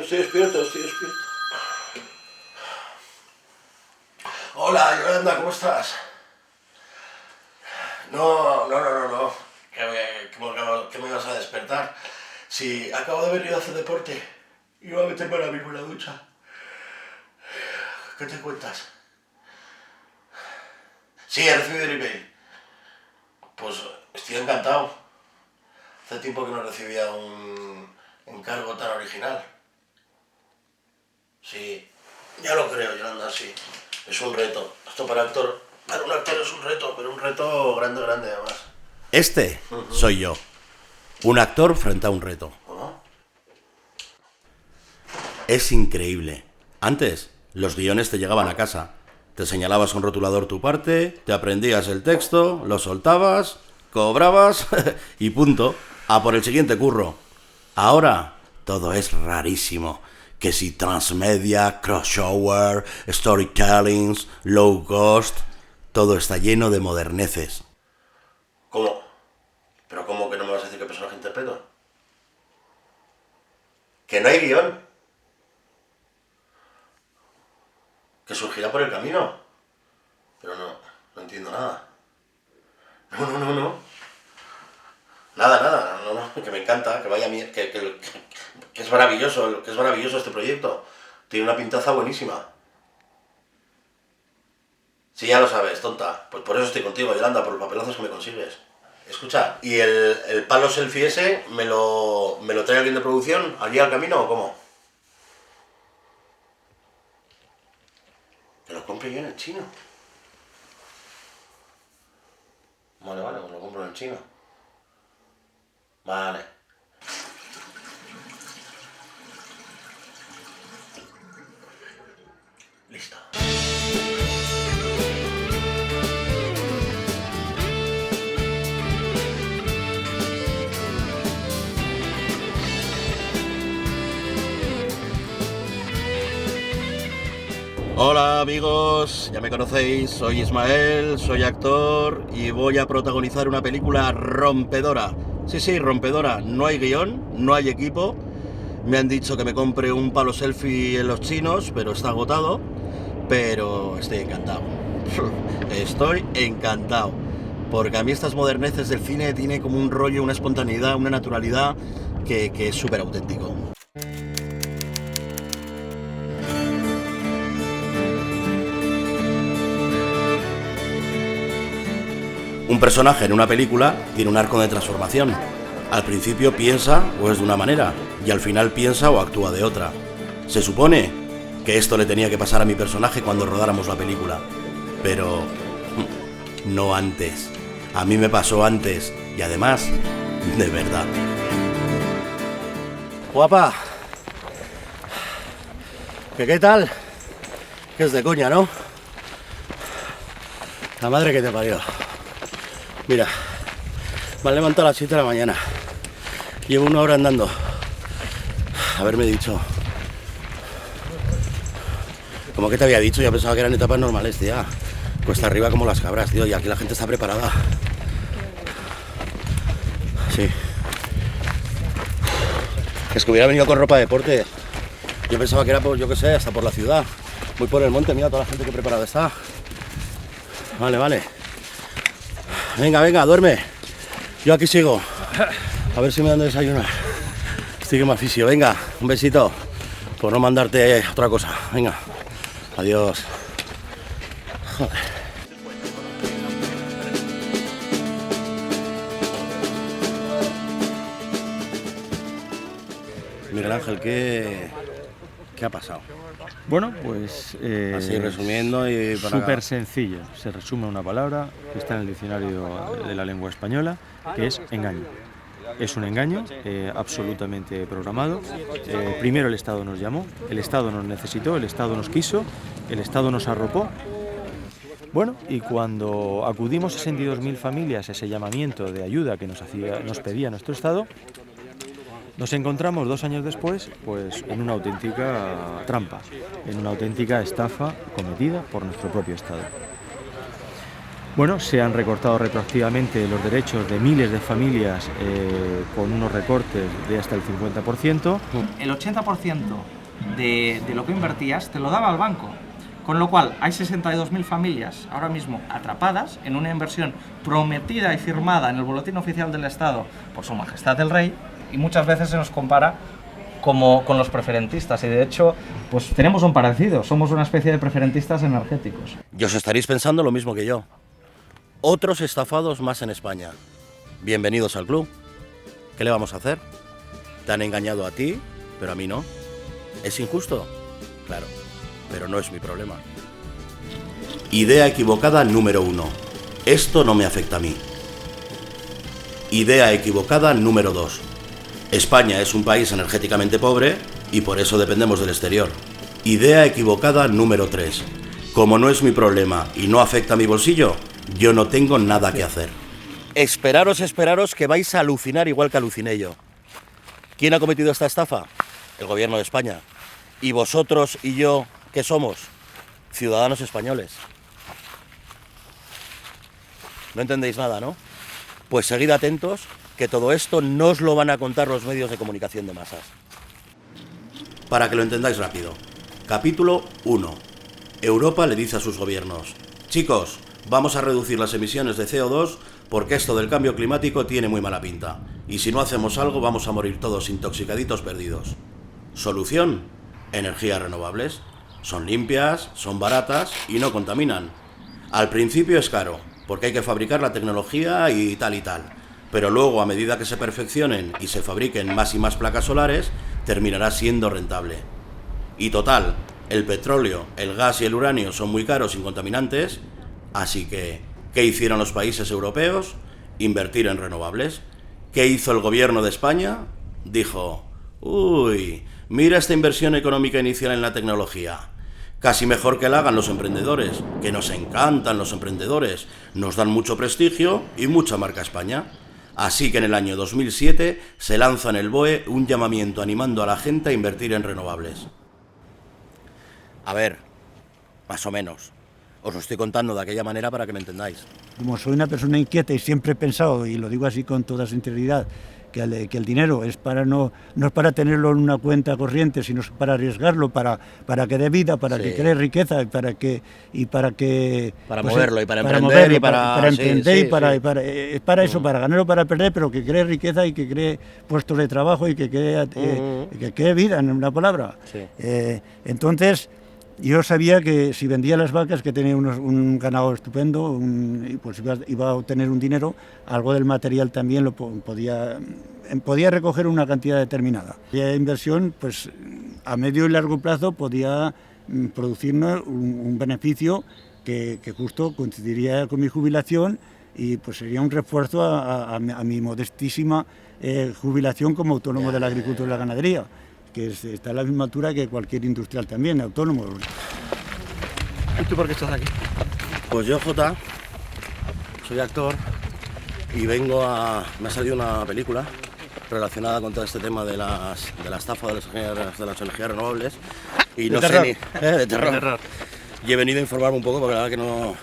estoy despierto, estoy despierto. Hola, Yolanda, ¿cómo estás? No. ¿Qué me vas a despertar? Si acabo de haber ido a hacer deporte. Iba a meterme ahora mismo en la ducha. ¿Qué te cuentas? Sí, he recibido el email. Pues estoy encantado. Hace tiempo que no recibía un encargo tan original. Sí, ya lo creo, Yolanda, sí. Es un reto. Esto para un actor es un reto, pero un reto grande además. Este soy yo. Un actor frente a un reto. ¿Cómo? Es increíble. Antes, los guiones te llegaban a casa. Te señalabas un rotulador tu parte, te aprendías el texto, lo soltabas, cobrabas y punto. A por el siguiente curro. Ahora, todo es rarísimo. Que si transmedia, crossover, storytellings, low cost... Todo está lleno de moderneces. ¿Cómo? ¿Pero cómo que no me vas a decir qué personaje interpreto? ¿Que no hay guión? ¿Que surgirá por el camino? Pero no entiendo nada. No. Nada, no, que me encanta, que vaya que es maravilloso, este proyecto. Tiene una pintaza buenísima. Sí, ya lo sabes, tonta. Pues por eso estoy contigo, Yolanda, por los papelazos que me consigues. Escucha, ¿y el palo selfie ese me lo trae alguien de producción allí al camino o cómo? Que lo compre yo en el chino. Vale, pues lo compro en el chino. Vale. Listo. Hola amigos, ya me conocéis, soy Ismael, soy actor y voy a protagonizar una película rompedora. Sí, rompedora, no hay guión, no hay equipo. Me han dicho que me compre un palo selfie en los chinos, pero está agotado. Pero estoy encantado. Estoy encantado. Porque a mí estas moderneces del cine tiene como un rollo, una espontaneidad, una naturalidad que es súper auténtico. Un personaje en una película tiene un arco de transformación. Al principio piensa o es de una manera, y al final piensa o actúa de otra. Se supone que esto le tenía que pasar a mi personaje cuando rodáramos la película. Pero no antes. A mí me pasó antes, y además, de verdad. Guapa. ¿Qué tal? Que es de coña, ¿no? La madre que te parió. Mira, me han levantado a las 7 de la mañana. Llevo 1 hora andando. Haberme dicho. Como que te había dicho, ya pensaba que eran etapas normales, tía. Cuesta arriba como las cabras, tío, y aquí la gente está preparada. Sí. Es que hubiera venido con ropa de deporte. Yo pensaba que era, por, yo qué sé, hasta por la ciudad. Voy por el monte, mira toda la gente que preparada está. Vale. Venga, duerme. Yo aquí sigo. A ver si me dan de desayunar. Estoy que me asfixio. Venga, un besito. Por no mandarte otra cosa. Venga. Adiós. Joder. Miguel Ángel, ¿qué ha pasado? Bueno, pues así resumiendo y para súper sencillo. Se resume una palabra que está en el diccionario de la lengua española, que es engaño. Es un engaño absolutamente programado. Primero el Estado nos llamó, el Estado nos necesitó, el Estado nos quiso, el Estado nos arropó. Bueno, y cuando acudimos a 62.000 familias a ese llamamiento de ayuda que nos pedía nuestro Estado, nos encontramos 2 años después pues en una auténtica trampa, en una auténtica estafa cometida por nuestro propio Estado. Bueno, se han recortado retroactivamente los derechos de miles de familias con unos recortes de hasta el 50%. El 80% de lo que invertías te lo daba el banco. Con lo cual, hay 62.000 familias ahora mismo atrapadas en una inversión prometida y firmada en el Boletín Oficial del Estado por Su Majestad el Rey, y muchas veces se nos compara como con los preferentistas, y de hecho pues tenemos un parecido, somos una especie de preferentistas energéticos. Y os estaréis pensando lo mismo que yo. Otros estafados más en España. Bienvenidos al club. ¿Qué le vamos a hacer? Te han engañado a ti, pero a mí no. ¿Es injusto? Claro, pero no es mi problema. Idea equivocada número 1. Esto no me afecta a mí. Idea equivocada número 2. España es un país energéticamente pobre y por eso dependemos del exterior. Idea equivocada número 3. Como no es mi problema y no afecta a mi bolsillo, yo no tengo nada que hacer. Esperaros que vais a alucinar igual que aluciné yo. ¿Quién ha cometido esta estafa? El gobierno de España. ¿Y vosotros y yo qué somos? Ciudadanos españoles. No entendéis nada, ¿no? Pues seguid atentos, que todo esto no os lo van a contar los medios de comunicación de masas. Para que lo entendáis rápido. Capítulo 1. Europa le dice a sus gobiernos: chicos, vamos a reducir las emisiones de CO2 porque esto del cambio climático tiene muy mala pinta. Y si no hacemos algo vamos a morir todos intoxicaditos perdidos. Solución: energías renovables. Son limpias, son baratas y no contaminan. Al principio es caro, porque hay que fabricar la tecnología y tal. Pero luego, a medida que se perfeccionen y se fabriquen más y más placas solares, terminará siendo rentable. Y total, el petróleo, el gas y el uranio son muy caros y contaminantes, así que, ¿qué hicieron los países europeos? Invertir en renovables. ¿Qué hizo el gobierno de España? Dijo: uy, mira esta inversión económica inicial en la tecnología. Casi mejor que la hagan los emprendedores, que nos encantan los emprendedores, nos dan mucho prestigio y mucha marca España. Así que en el año 2007 se lanza en el BOE un llamamiento animando a la gente a invertir en renovables. A ver, más o menos. Os lo estoy contando de aquella manera para que me entendáis. Como soy una persona inquieta y siempre he pensado, y lo digo así con toda sinceridad, que el dinero es para no es para tenerlo en una cuenta corriente, sino para arriesgarlo, para que dé vida, para que cree riqueza y para que Para pues, moverlo y para emprender moverlo, y para emprender sí, y es para eso, para ganarlo, para perder, pero que cree riqueza y que cree puestos de trabajo y que cree vida, en una palabra. Sí. Entonces yo sabía que si vendía las vacas, que tenía un ganado estupendo, pues iba a obtener un dinero, algo del material también lo podía recoger una cantidad determinada. La inversión, pues a medio y largo plazo podía producirnos un beneficio que justo coincidiría con mi jubilación y pues sería un refuerzo a mi modestísima jubilación como autónomo de la agricultura y la ganadería, que está a la misma altura que cualquier industrial también, autónomo. ¿Y tú por qué estás aquí? Pues yo, Jota, soy actor y me ha salido una película relacionada con todo este tema de la estafa de las energías renovables y no sé ni... de terror. Y he venido a informarme un poco porque la verdad que no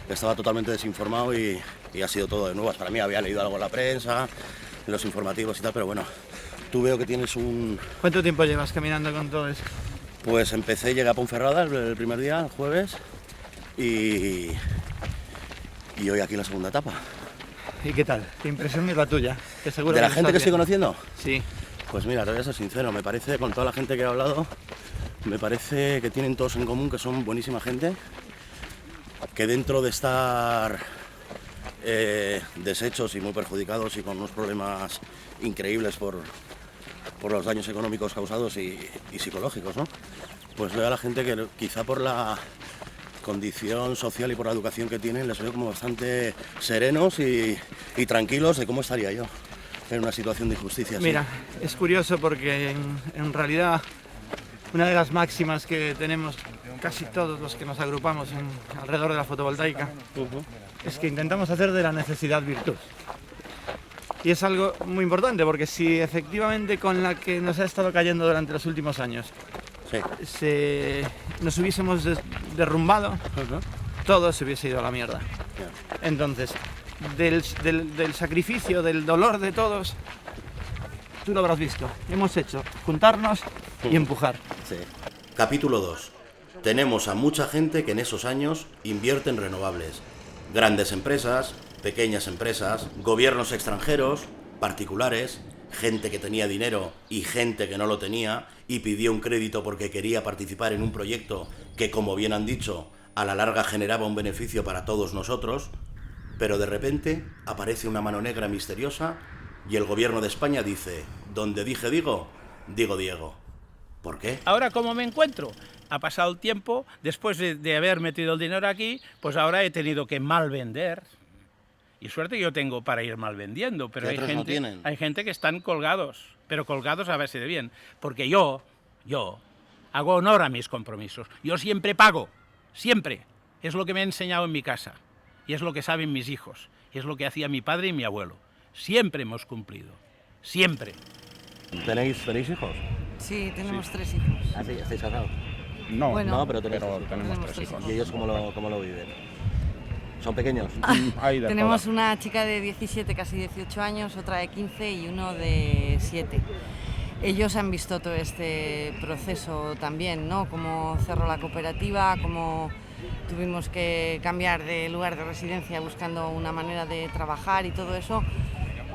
estaba totalmente desinformado y ha sido todo de nuevas. Para mí había leído algo en la prensa, en los informativos y tal, pero bueno, tú veo que tienes un... ¿Cuánto tiempo llevas caminando con todo eso? Pues llegué a Ponferrada el primer día, el jueves, y hoy aquí la segunda etapa. ¿Y qué tal? ¿Qué impresión es la tuya? Que seguro ¿De la lo gente estás que estoy viendo. conociendo? Sí. Pues mira, te voy a ser sincero, me parece, con toda la gente que he hablado, me parece que tienen todos en común que son buenísima gente, que dentro de estar deshechos y muy perjudicados y con unos problemas increíbles por los daños económicos causados y psicológicos, ¿no? Pues veo a la gente que quizá por la condición social y por la educación que tienen les veo como bastante serenos y tranquilos de cómo estaría yo en una situación de injusticia. Mira, es curioso porque en realidad una de las máximas que tenemos casi todos los que nos agrupamos alrededor de la fotovoltaica es que intentamos hacer de la necesidad virtud. Y es algo muy importante porque si efectivamente con la que nos ha estado cayendo durante los últimos años nos hubiésemos derrumbado, todo se hubiese ido a la mierda. Entonces, del sacrificio, del dolor de todos, tú lo habrás visto. Hemos hecho juntarnos y empujar. Sí. Capítulo 2. Tenemos a mucha gente que en esos años invierte en renovables. Grandes empresas, pequeñas empresas, gobiernos extranjeros, particulares, gente que tenía dinero y gente que no lo tenía y pidió un crédito porque quería participar en un proyecto que, como bien han dicho, a la larga generaba un beneficio para todos nosotros, pero de repente aparece una mano negra misteriosa y el gobierno de España dice: donde dije digo, digo Diego. ¿Por qué? Ahora, ¿cómo me encuentro? Ha pasado el tiempo, después de haber metido el dinero aquí, pues ahora he tenido que mal vender. Y suerte yo tengo para ir mal vendiendo, pero hay gente que están colgados, pero colgados a base de bien. Porque yo hago honor a mis compromisos. Yo siempre pago, siempre. Es lo que me he enseñado en mi casa. Y es lo que saben mis hijos. Y es lo que hacía mi padre y mi abuelo. Siempre hemos cumplido. Siempre. ¿Tenéis hijos? Sí, tenemos 3 hijos. ¿Ah, sí? ¿Estáis casados? No, Bueno, pero tenemos 3 hijos. ¿Y ellos cómo lo viven? ¿Son pequeños? Hay de Tenemos todo. una chica de 17, casi 18 años, otra de 15 y uno de 7. Ellos han visto todo este proceso también, ¿no? Cómo cerró la cooperativa, cómo tuvimos que cambiar de lugar de residencia buscando una manera de trabajar y todo eso.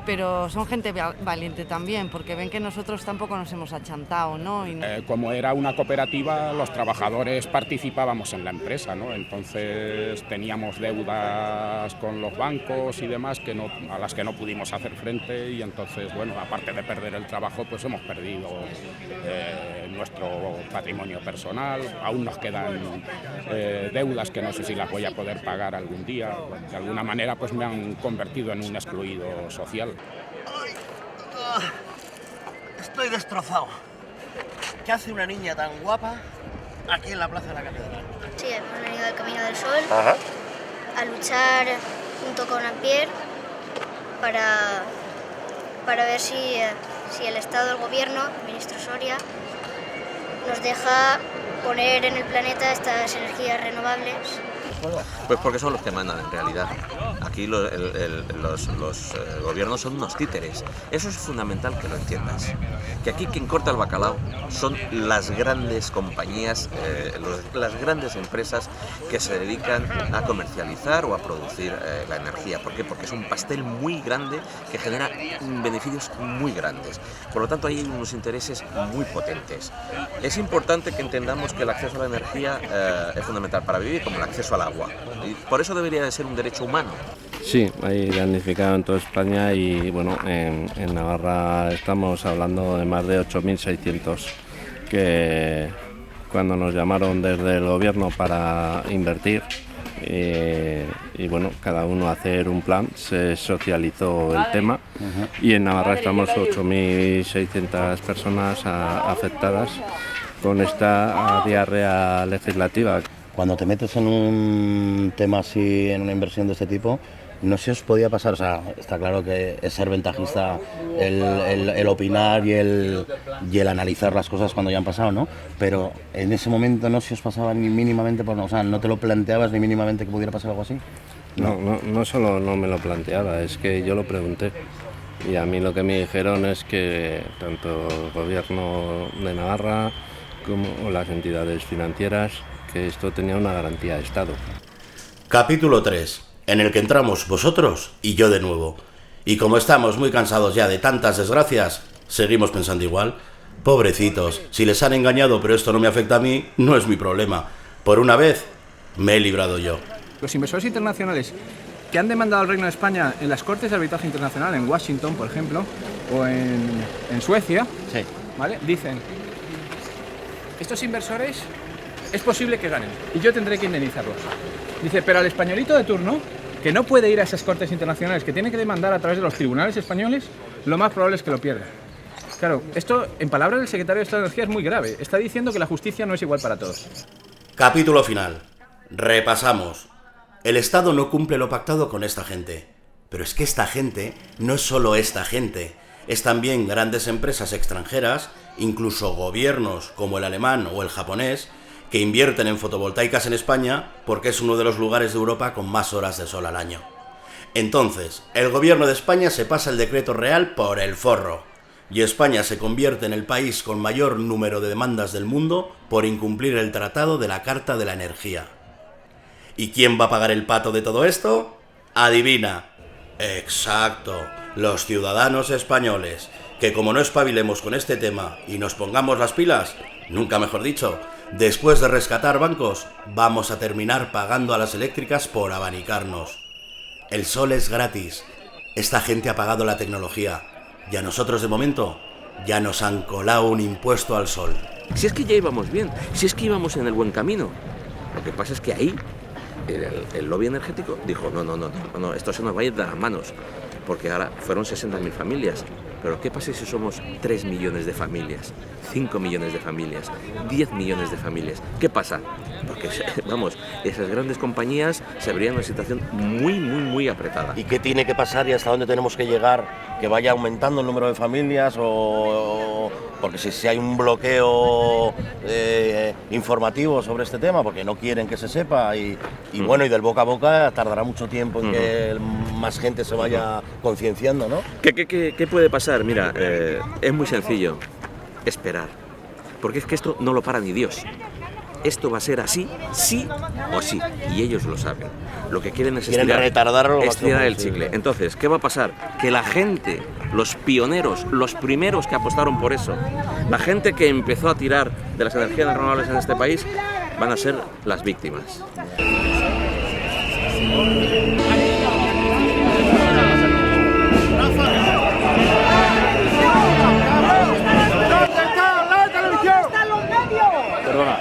Pero son gente valiente también, porque ven que nosotros tampoco nos hemos achantado, ¿no? Como era una cooperativa, los trabajadores participábamos en la empresa, ¿no? Entonces teníamos deudas con los bancos y demás a las que no pudimos hacer frente, y entonces, bueno, aparte de perder el trabajo, pues hemos perdido nuestro patrimonio personal. Aún nos quedan deudas que no sé si las voy a poder pagar algún día. De alguna manera, pues me han convertido en un excluido social. Estoy destrozado. ¿Qué hace una niña tan guapa aquí en la plaza de la catedral? Sí, hemos venido al Camino del Sol a luchar junto con Ampierre para ver si el Estado, el Gobierno, el ministro Soria, nos deja poner en el planeta estas energías renovables. Pues porque son los que mandan en realidad. Aquí los gobiernos son unos títeres. Eso es fundamental que lo entiendas. Que aquí quien corta el bacalao son las grandes compañías, las grandes empresas que se dedican a comercializar o a producir la energía. ¿Por qué? Porque es un pastel muy grande que genera beneficios muy grandes. Por lo tanto, hay unos intereses muy potentes. Es importante que entendamos que el acceso a la energía es fundamental para vivir, como el acceso al agua. Y por eso debería de ser un derecho humano. Sí, hay damnificado en toda España y bueno, en Navarra estamos hablando de más de 8.600 que cuando nos llamaron desde el gobierno para invertir y bueno, cada uno hacer un plan, se socializó el tema y en Navarra estamos 8.600 personas afectadas con esta diarrea legislativa. Cuando te metes en un tema así, en una inversión de este tipo, no se os podía pasar, o sea, está claro que es ser ventajista el opinar y el analizar las cosas cuando ya han pasado, ¿no? Pero en ese momento no se os pasaba ni mínimamente, o sea, no te lo planteabas ni mínimamente que pudiera pasar algo así. No solo no me lo planteaba, es que yo lo pregunté. Y a mí lo que me dijeron es que tanto el gobierno de Navarra como las entidades financieras, que esto tenía una garantía de Estado. Capítulo 3, en el que entramos vosotros y yo de nuevo. Y como estamos muy cansados ya de tantas desgracias, seguimos pensando igual. Pobrecitos, si les han engañado pero esto no me afecta a mí, no es mi problema. Por una vez, me he librado yo. Los inversores internacionales que han demandado al Reino de España en las Cortes de Arbitraje Internacional, en Washington, por ejemplo, o en Suecia, ¿vale? Dicen, estos inversores es posible que ganen y yo tendré que indemnizarlos. Dice, pero al españolito de turno, que no puede ir a esas cortes internacionales, que tiene que demandar a través de los tribunales españoles, lo más probable es que lo pierda. Claro, esto, en palabras del secretario de Estado de Energía, es muy grave. Está diciendo que la justicia no es igual para todos. Capítulo final. Repasamos. El Estado no cumple lo pactado con esta gente. Pero es que esta gente no es solo esta gente. Es también grandes empresas extranjeras, incluso gobiernos como el alemán o el japonés, que invierten en fotovoltaicas en España porque es uno de los lugares de Europa con más horas de sol al año. Entonces, el gobierno de España se pasa el decreto real por el forro y España se convierte en el país con mayor número de demandas del mundo por incumplir el Tratado de la Carta de la Energía. ¿Y quién va a pagar el pato de todo esto? Adivina. Exacto, los ciudadanos españoles, que como no espabilemos con este tema y nos pongamos las pilas, nunca mejor dicho, después de rescatar bancos, vamos a terminar pagando a las eléctricas por abanicarnos. El sol es gratis. Esta gente ha pagado la tecnología. Y a nosotros, de momento, ya nos han colado un impuesto al sol. Si es que ya íbamos bien, si es que íbamos en el buen camino. Lo que pasa es que ahí el lobby energético dijo, no, esto se nos va a ir de las manos. Porque ahora fueron 60.000 familias. Pero ¿qué pasa si somos 3 millones de familias? 5 millones de familias, 10 millones de familias. ¿Qué pasa? Porque, vamos, esas grandes compañías se verían en una situación muy apretada. ¿Y qué tiene que pasar y hasta dónde tenemos que llegar? ¿Que vaya aumentando el número de familias o...? Porque si hay un bloqueo informativo sobre este tema, porque no quieren que se sepa y bueno, y del boca a boca tardará mucho tiempo en que más gente se vaya concienciando, ¿no? ¿Qué puede pasar? Mira, es muy sencillo. Esperar. Porque es que esto no lo para ni Dios. Esto va a ser así, sí o sí. Y ellos lo saben. Lo que quieren es estirar el chicle. Entonces, ¿qué va a pasar? Que la gente, los pioneros, los primeros que apostaron por eso, la gente que empezó a tirar de las energías renovables en este país, van a ser las víctimas. Perdona.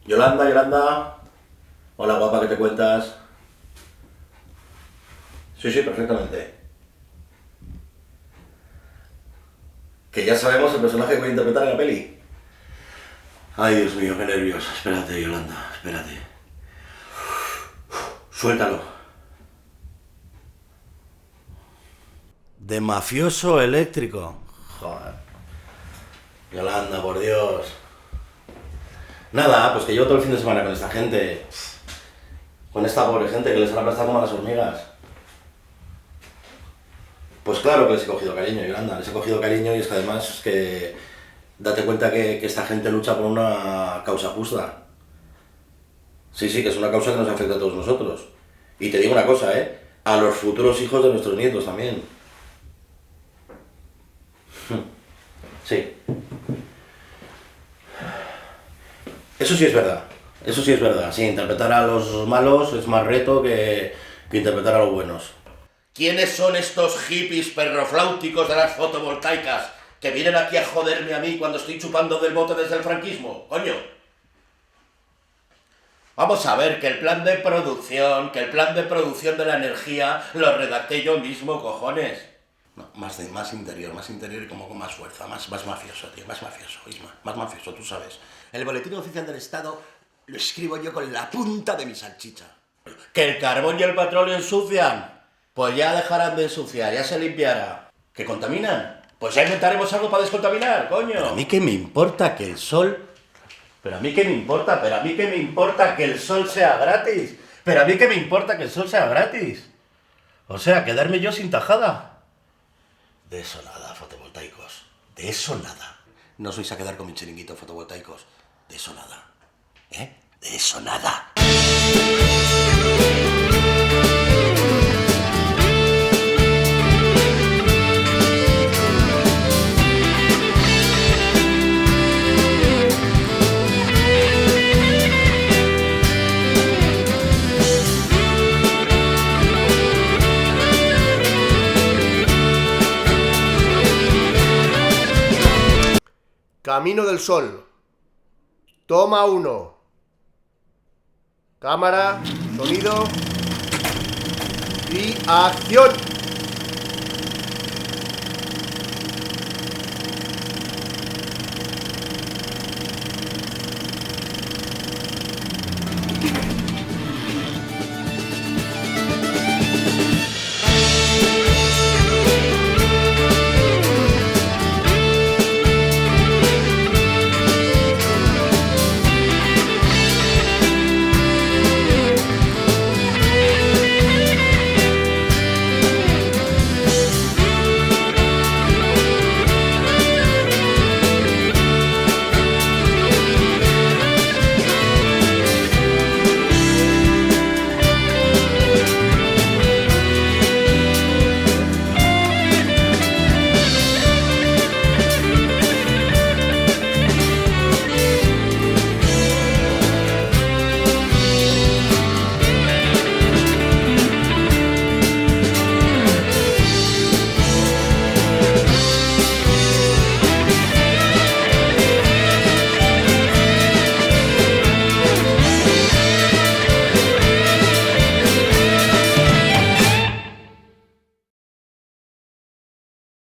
Yolanda. Hola, guapa, ¿qué te cuentas? Sí, perfectamente. Que ya sabemos el personaje que voy a interpretar en la peli. Ay, Dios mío, qué nervios. Espérate, Yolanda, espérate. Suéltalo. De mafioso eléctrico. Joder. Yolanda, por Dios. Nada, pues que llevo todo el fin de semana con esta gente. Con esta pobre gente que les han aplastado como a las hormigas. Pues claro que les he cogido cariño, Yolanda, les he cogido cariño y es que además es que date cuenta que esta gente lucha por una causa justa. Sí, que es una causa que nos afecta a todos nosotros. Y te digo una cosa, a los futuros hijos de nuestros nietos también. Sí. Eso sí es verdad. Sí, interpretar a los malos es más reto que interpretar a los buenos. ¿Quiénes son estos hippies perrofláuticos de las fotovoltaicas que vienen aquí a joderme a mí cuando estoy chupando del bote desde el franquismo? ¡Coño! Vamos a ver, que el plan de producción de la energía lo redacté yo mismo, cojones. No, más interior y como con más fuerza, más mafioso, tío, más mafioso, Isma, más mafioso, tú sabes. El boletín oficial del Estado lo escribo yo con la punta de mi salchicha. ¿Que el carbón y el petróleo ensucian? Pues ya dejarán de ensuciar, ya se limpiará. ¿Que contaminan? Pues ya inventaremos algo para descontaminar, coño. Pero a mí qué me importa que el sol... Pero a mí qué me importa que el sol sea gratis. O sea, quedarme yo sin tajada. De eso nada, fotovoltaicos. De eso nada. No os vais a quedar con mi chiringuito, fotovoltaicos. De eso nada. De eso nada. Camino del Sol. Toma 1. Cámara, sonido y acción.